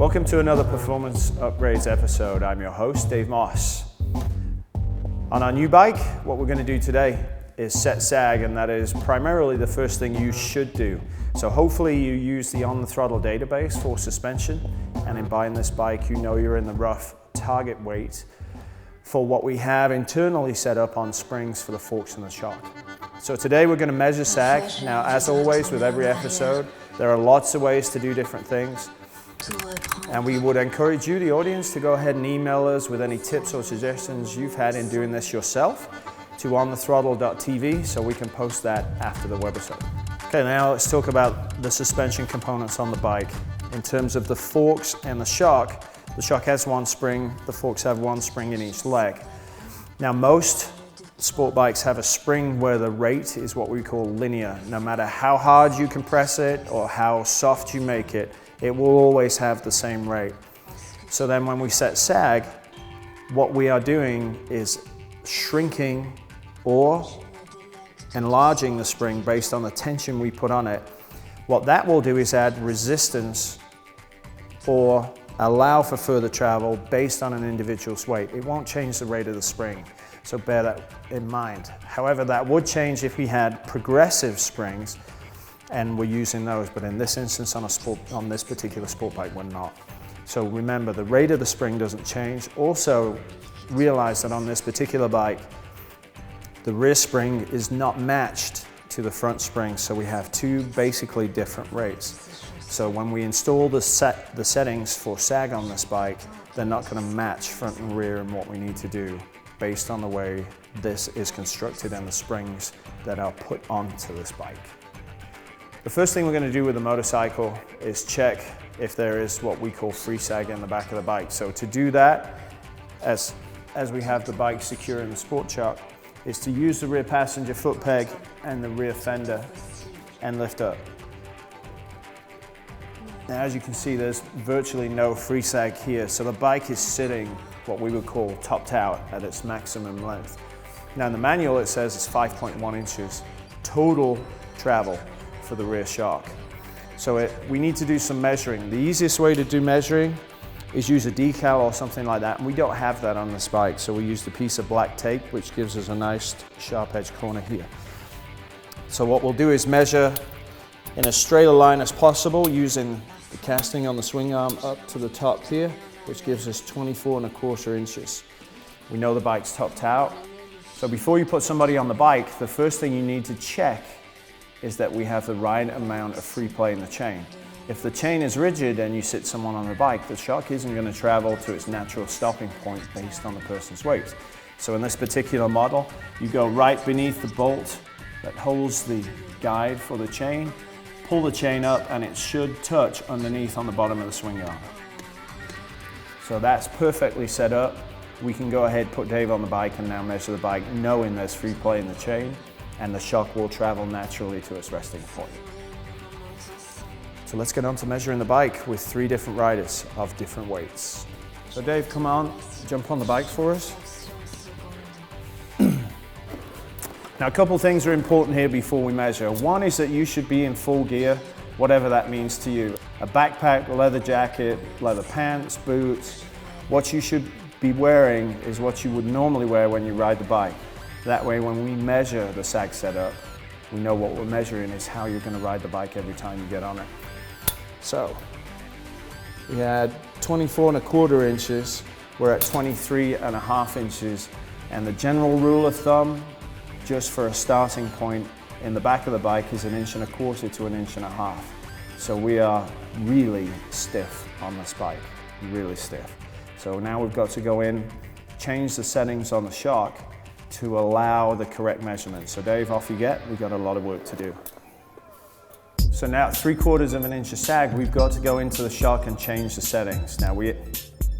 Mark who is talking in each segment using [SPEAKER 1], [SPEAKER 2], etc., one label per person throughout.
[SPEAKER 1] Welcome to another Performance Upgrades episode. I'm your host, Dave Moss. On our new bike, what we're going to do today is set sag, and that is primarily the first thing you should do. So hopefully you use the On The Throttle database for suspension, and in buying this bike, you know you're in the rough target weight for what we have internally set up on springs for the forks and the shock. So today we're going to measure sag. Now, as always with every episode, there are lots of ways to do different things. And we would encourage you, the audience, to go ahead and email us with any tips or suggestions you've had in doing this yourself to OnTheThrottle.TV so we can post that after the webisode. Okay, now let's talk about the suspension components on the bike. In terms of the forks and the shock has one spring, the forks have one spring in each leg. Now most sport bikes have a spring where the rate is what we call linear. No matter how hard you compress it or how soft you make it, it will always have the same rate. So then when we set sag, what we are doing is shrinking or enlarging the spring based on the tension we put on it. What that will do is add resistance or allow for further travel based on an individual's weight. It won't change the rate of the spring, so bear that in mind. However, that would change if we had progressive springs and we're using those, but in this instance on this particular sport bike, we're not. So remember, the rate of the spring doesn't change. Also realize that on this particular bike, the rear spring is not matched to the front spring, so we have two basically different rates. So when we install the settings for sag on this bike, they're not going to match front and rear in what we need to do based on the way this is constructed and the springs that are put onto this bike. The first thing we're going to do with the motorcycle is check if there is what we call free sag in the back of the bike. So to do that, as we have the bike secure in the sport chuck, is to use the rear passenger foot peg and the rear fender and lift up. Now, as you can see, there's virtually no free sag here, so the bike is sitting what we would call topped out at its maximum length. Now in the manual it says it's 5.1 inches total travel for the rear shock. So we need to do some measuring. The easiest way to do measuring is use a decal or something like that, and we don't have that on this bike, so we used a piece of black tape which gives us a nice sharp edge corner here. So what we'll do is measure in as straight a line as possible using the casting on the swing arm up to the top here, which gives us 24.25 inches. We know the bike's topped out. So before you put somebody on the bike, the first thing you need to check is that we have the right amount of free play in the chain. If the chain is rigid and you sit someone on the bike, the shock isn't going to travel to its natural stopping point based on the person's weight. So in this particular model, you go right beneath the bolt that holds the guide for the chain, pull the chain up, and it should touch underneath on the bottom of the swing arm. So that's perfectly set up. We can go ahead, put Dave on the bike, and now measure the bike knowing there's free play in the chain and the shock will travel naturally to its resting point. So let's get on to measuring the bike with 3 different riders of different weights. So Dave, come on, jump on the bike for us. Now a couple things are important here before we measure. One is that you should be in full gear, whatever that means to you. A backpack, leather jacket, leather pants, boots. What you should be wearing is what you would normally wear when you ride the bike. That way when we measure the sag setup, we know what we're measuring is how you're going to ride the bike every time you get on it. So we had 24.25 inches, we're at 23.5 inches, and the general rule of thumb, just for a starting point, in the back of the bike is 1.25 inches to 1.5 inches. So we are really stiff on this bike, really stiff. So now we've got to go in, change the settings on the shock to allow the correct measurement. So Dave, off you get, we've got a lot of work to do. So now at 3/4 inch of sag, we've got to go into the shock and change the settings. Now we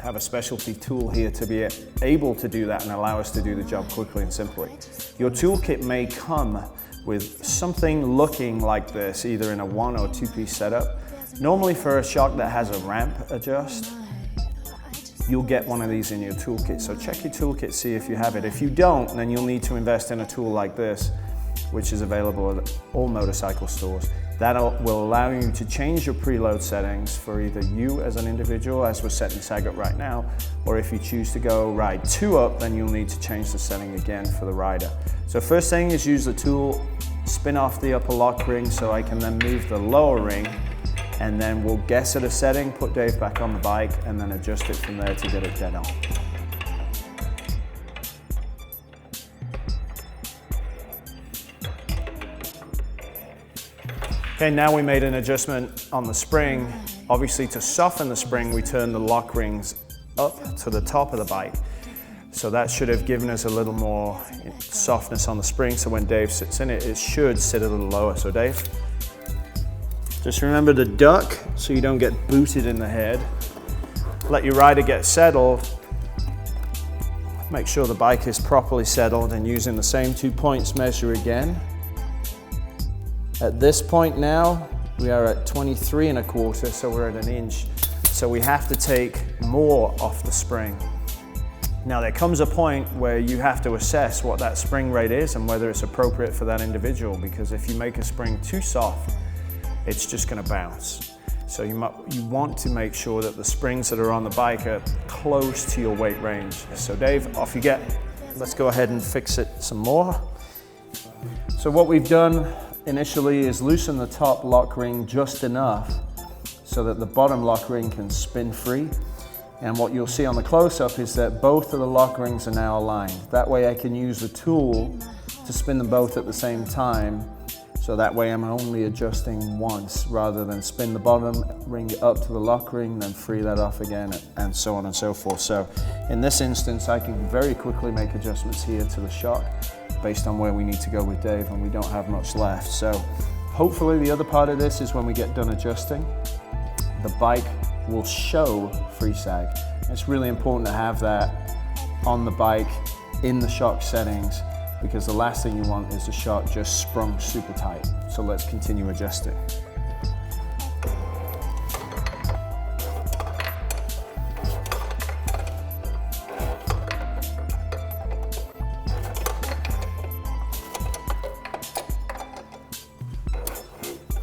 [SPEAKER 1] have a specialty tool here to be able to do that and allow us to do the job quickly and simply. Your toolkit may come with something looking like this, either in a 1 or 2-piece setup. Normally for a shock that has a ramp adjust, you'll get one of these in your toolkit. So check your toolkit, see if you have it. If you don't, then you'll need to invest in a tool like this which is available at all motorcycle stores. That will allow you to change your preload settings for either you as an individual, as we're setting sag up right now, or if you choose to go ride 2 up, then you'll need to change the setting again for the rider. So first thing is use the tool, spin off the upper lock ring so I can then move the lower ring, and then we'll guess at a setting, put Dave back on the bike, and then adjust it from there to get it dead on. Okay, now we made an adjustment on the spring. Obviously, to soften the spring, we turn the lock rings up to the top of the bike. So that should have given us a little more softness on the spring, so when Dave sits in it, it should sit a little lower. So Dave, just remember to duck so you don't get booted in the head. Let your rider get settled. Make sure the bike is properly settled, and using the same 2 points, measure again. At this point now, we are at 23 1/4, so we're at 1 inch. So we have to take more off the spring. Now there comes a point where you have to assess what that spring rate is and whether it's appropriate for that individual, because if you make a spring too soft, it's just gonna bounce. So you want to make sure that the springs that are on the bike are close to your weight range. So Dave, off you get. Let's go ahead and fix it some more. So what we've done initially is loosen the top lock ring just enough so that the bottom lock ring can spin free. And what you'll see on the close-up is that both of the lock rings are now aligned. That way I can use the tool to spin them both at the same time. So that way I'm only adjusting once rather than spin the bottom ring up to the lock ring, then free that off again, and so on and so forth. So in this instance, I can very quickly make adjustments here to the shock based on where we need to go with Dave, and we don't have much left. So hopefully the other part of this is when we get done adjusting, the bike will show free sag. It's really important to have that on the bike in the shock settings, because the last thing you want is the shock just sprung super tight. So let's continue adjusting.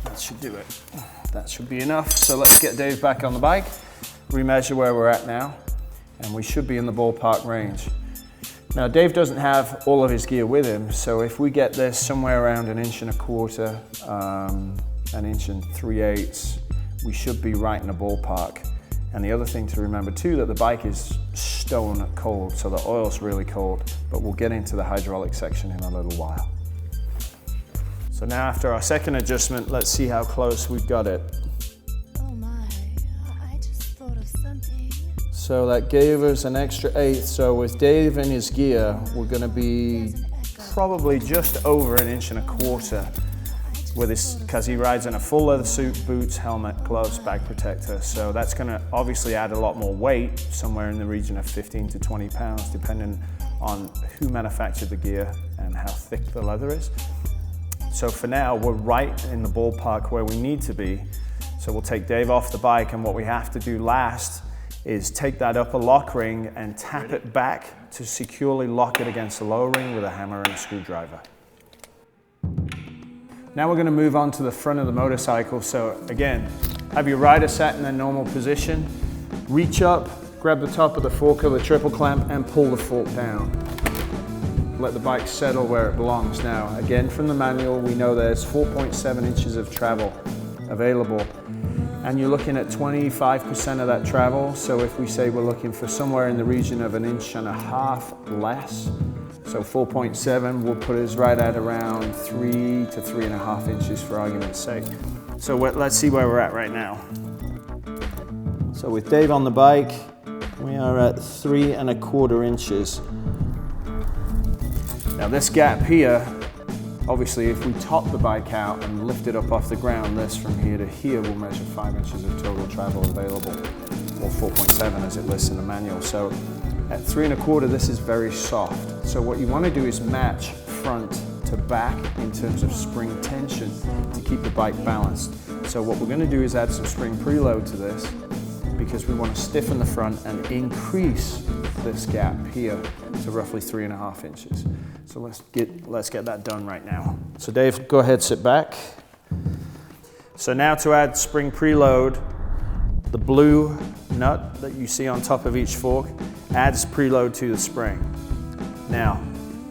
[SPEAKER 1] That should do it. That should be enough. So let's get Dave back on the bike, remeasure where we're at now, and we should be in the ballpark range. Now Dave doesn't have all of his gear with him, so if we get this somewhere around 1 1/4 inches, 1 3/8 inches, we should be right in the ballpark. And the other thing to remember too, that the bike is stone cold, so the oil's really cold, but we'll get into the hydraulic section in a little while. So now after our second adjustment, let's see how close we've got it.
[SPEAKER 2] Oh my, I just thought of something.
[SPEAKER 1] So that gave us an extra 1/8. So with Dave in his gear, we're gonna be probably just over 1 1/4 inches with his, because he rides in a full leather suit, boots, helmet, gloves, bag protector. So that's gonna obviously add a lot more weight, somewhere in the region of 15 to 20 pounds, depending on who manufactured the gear and how thick the leather is. So for now, we're right in the ballpark where we need to be. So we'll take Dave off the bike, and what we have to do last is take that upper lock ring and tap it back to securely lock it against the lower ring with a hammer and a screwdriver. Now we're going to move on to the front of the motorcycle. So again, have your rider sat in their normal position, reach up, grab the top of the fork of the triple clamp and pull the fork down. Let the bike settle where it belongs. Now, again, from the manual, we know there's 4.7 inches of travel available, and you're looking at 25% of that travel. So if we say we're looking for somewhere in the region of 1.5 inches less, so 4.7 will put us right at around 3 to 3.5 inches for argument's sake. So let's see where we're at right now. So with Dave on the bike, we are at 3.25 inches. Now this gap here, obviously if we top the bike out and lift it up off the ground, this from here to here will measure 5 inches of total travel available, or 4.7 as it lists in the manual. So at 3.25, this is very soft. So what you want to do is match front to back in terms of spring tension to keep the bike balanced. So what we're going to do is add some spring preload to this, because we want to stiffen the front and increase this gap here to roughly 3.5 inches. So let's get that done right now. So Dave, go ahead, sit back. So now to add spring preload, the blue nut that you see on top of each fork adds preload to the spring. Now,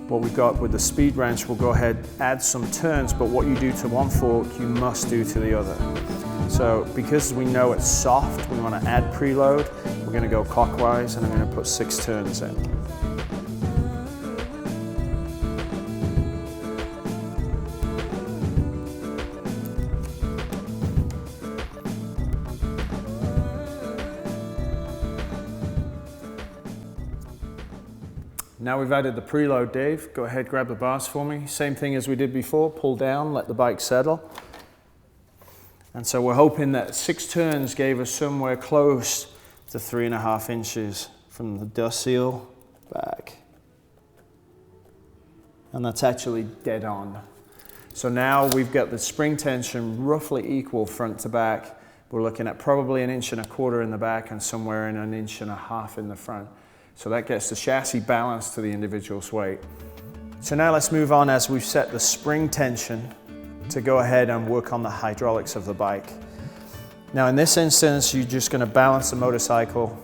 [SPEAKER 1] what we've got with the speed wrench, we'll go ahead, add some turns, but what you do to one fork, you must do to the other. So because we know it's soft, we want to add preload, we're going to go clockwise and I'm going to put 6 turns in. Now we've added the preload, Dave, go ahead, grab the bars for me. Same thing as we did before, pull down, let the bike settle. And so we're hoping that 6 turns gave us somewhere close to 3.5 inches from the dust seal back. And that's actually dead on. So now we've got the spring tension roughly equal front to back. We're looking at probably 1.25 inches in the back and somewhere in 1.5 inches in the front. So that gets the chassis balanced to the individual's weight. So now let's move on as we've set the spring tension to go ahead and work on the hydraulics of the bike. Now in this instance, you're just going to balance the motorcycle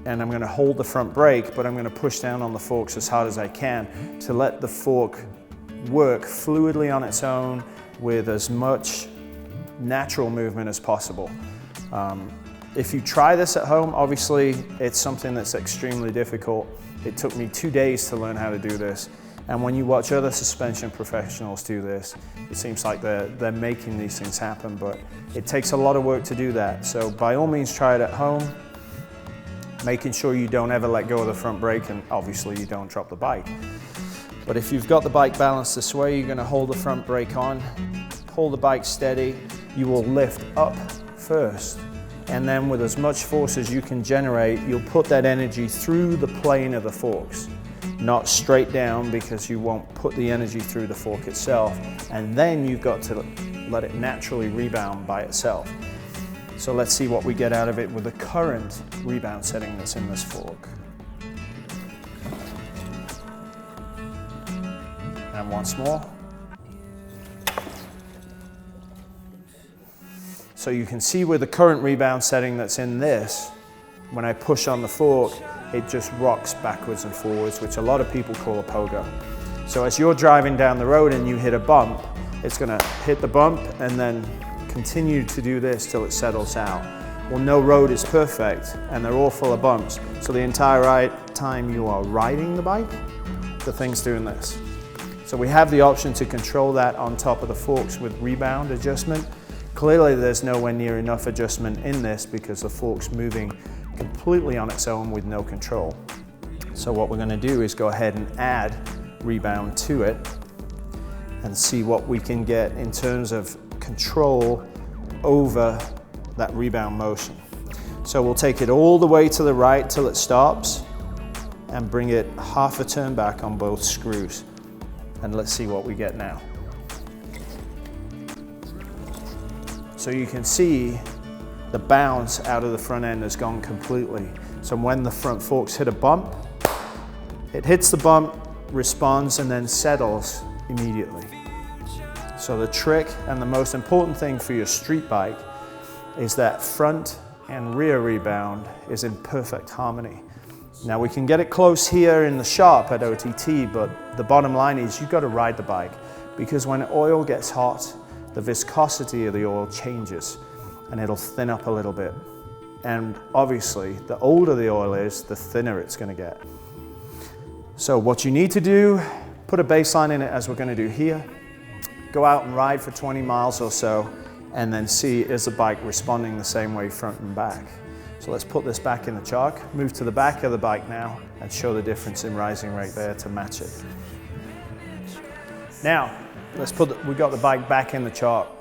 [SPEAKER 1] and I'm going to hold the front brake, but I'm going to push down on the forks as hard as I can to let the fork work fluidly on its own with as much natural movement as possible. If you try this at home, obviously it's something that's extremely difficult. It took me 2 days to learn how to do this. And when you watch other suspension professionals do this, it seems like they're making these things happen, but it takes a lot of work to do that. So by all means, try it at home, making sure you don't ever let go of the front brake and obviously you don't drop the bike. But if you've got the bike balanced this way, you're gonna hold the front brake on, pull the bike steady, you will lift up first. And then with as much force as you can generate, you'll put that energy through the plane of the forks, not straight down because you won't put the energy through the fork itself. And then you've got to let it naturally rebound by itself. So let's see what we get out of it with the current rebound setting that's in this fork. And once more. So you can see with the current rebound setting that's in this, when I push on the fork, it just rocks backwards and forwards, which a lot of people call a pogo. So as you're driving down the road and you hit a bump, it's gonna hit the bump and then continue to do this till it settles out. Well, no road is perfect and they're all full of bumps. So the entire time you are riding the bike, the thing's doing this. So we have the option to control that on top of the forks with rebound adjustment. Clearly there's nowhere near enough adjustment in this because the fork's moving completely on its own with no control. So what we're going to do is go ahead and add rebound to it and see what we can get in terms of control over that rebound motion. So we'll take it all the way to the right till it stops and bring it half a turn back on both screws. And let's see what we get now. So you can see the bounce out of the front end has gone completely. So when the front forks hit a bump, it hits the bump, responds, and then settles immediately. So the trick and the most important thing for your street bike is that front and rear rebound is in perfect harmony. Now we can get it close here in the shop at OTT, but the bottom line is you've got to ride the bike because when oil gets hot, the viscosity of the oil changes and it'll thin up a little bit. And obviously, the older the oil is, the thinner it's going to get. So what you need to do, put a baseline in it as we're going to do here, go out and ride for 20 miles or so, and then see is the bike responding the same way front and back. So let's put this back in the chalk, move to the back of the bike now, and show the difference in rising rate there to match it. Now, we got the bike back in the chalk.